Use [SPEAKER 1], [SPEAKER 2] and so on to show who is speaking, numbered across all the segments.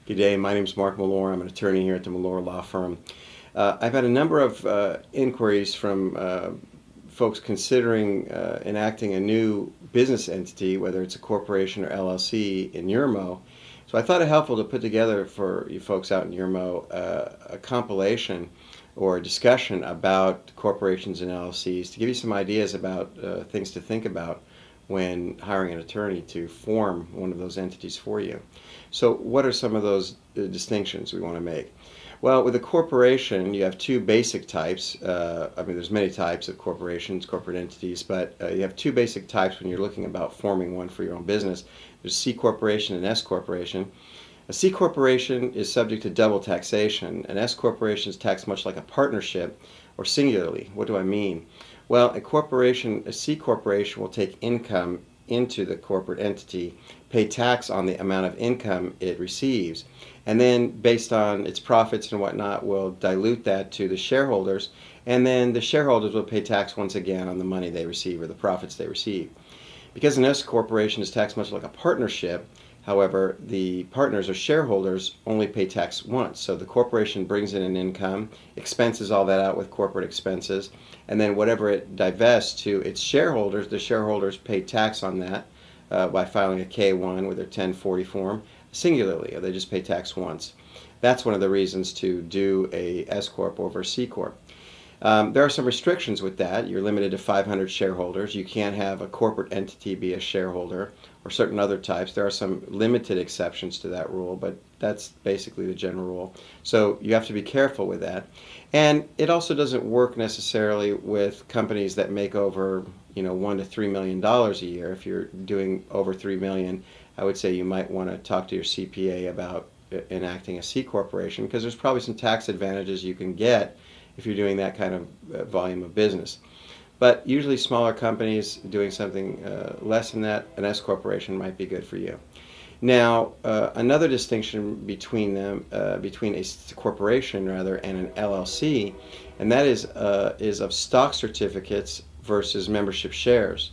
[SPEAKER 1] Good day. My name is Mark Mellor. I'm an attorney here at the Mellor Law Firm. I've had a number of inquiries from folks considering enacting a new business entity, whether it's a corporation or LLC, in Yermo. So I thought it helpful to put together for you folks out in Yermo a compilation or a discussion about corporations and LLCs to give you some ideas about things to think about when hiring an attorney to form one of those entities for you. So what are some of those distinctions we want to make? Well, with a corporation, you have two basic types. There's many types of corporations, corporate entities, but you have two basic types when you're looking about forming one for your own business. There's C corporation and S corporation. A C corporation is subject to double taxation. An S corporation is taxed much like a partnership or singularly. What do I mean? Well, a C corporation will take income into the corporate entity, pay tax on the amount of income it receives, and then based on its profits and whatnot will dilute that to the shareholders, and then the shareholders will pay tax once again on the money they receive or the profits they receive. Because an S corporation is taxed much like a partnership, however, the partners or shareholders only pay tax once. So the corporation brings in an income, expenses all that out with corporate expenses, and then whatever it divests to its shareholders, the shareholders pay tax on that by filing a K-1 with their 1040 form singularly, or they just pay tax once. That's one of the reasons to do a S Corp over a C Corp. There are some restrictions with that. You're limited to 500 shareholders. You can't have a corporate entity be a shareholder or certain other types. There are some limited exceptions to that rule, but that's basically the general rule. So you have to be careful with that. And it also doesn't work necessarily with companies that make over, $1 to $3 million a year. If you're doing over $3 million, I would say you might want to talk to your CPA about enacting a C corporation, because there's probably some tax advantages you can get if you're doing that kind of volume of business. But usually smaller companies doing something less than that, an S corporation might be good for you. Now, another distinction between them, between a corporation rather and an LLC, and that is of stock certificates versus membership shares.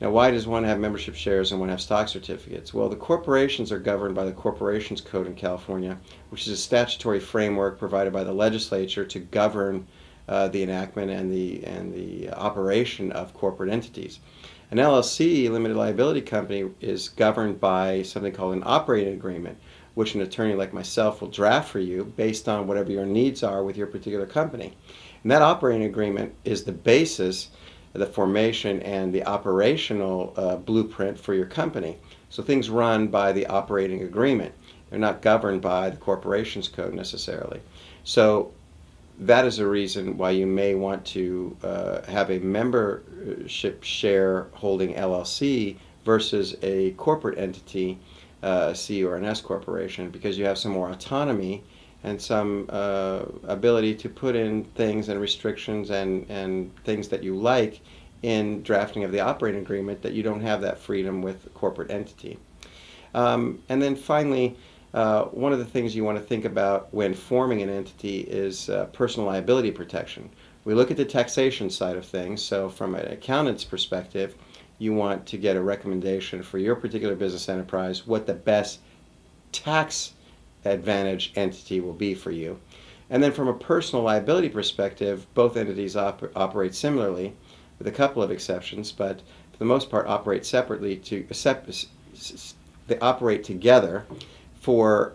[SPEAKER 1] Now, why does one have membership shares and one have stock certificates? Well, the corporations are governed by the Corporations Code in California, which is a statutory framework provided by the legislature to govern the enactment and the operation of corporate entities. An LLC, limited liability company, is governed by something called an operating agreement, which an attorney like myself will draft for you based on whatever your needs are with your particular company. And that operating agreement is the basis, the formation and the operational blueprint for your company. So things run by the operating agreement. They're not governed by the Corporations Code necessarily. So that is a reason why you may want to have a membership share holding LLC versus a corporate entity, a C or an S corporation, because you have some more autonomy and some ability to put in things and restrictions and things that you like in drafting of the operating agreement that you don't have that freedom with a corporate entity. And then finally, one of the things you want to think about when forming an entity is personal liability protection. We look at the taxation side of things, so from an accountant's perspective, you want to get a recommendation for your particular business enterprise, what the best tax advantage entity will be for you. And then from a personal liability perspective, both entities operate similarly, with a couple of exceptions, but for the most part operate separately. They operate together for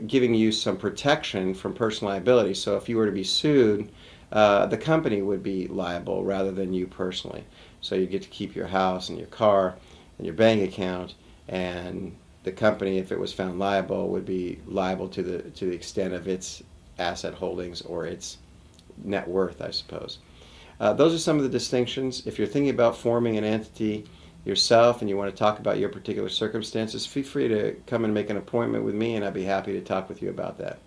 [SPEAKER 1] giving you some protection from personal liability. So if you were to be sued, the company would be liable rather than you personally. So you get to keep your house and your car and your bank account, and the company, if it was found liable, would be liable to the extent of its asset holdings or its net worth, I suppose. Those are some of the distinctions. If you're thinking about forming an entity yourself and you want to talk about your particular circumstances, feel free to come and make an appointment with me, and I'd be happy to talk with you about that.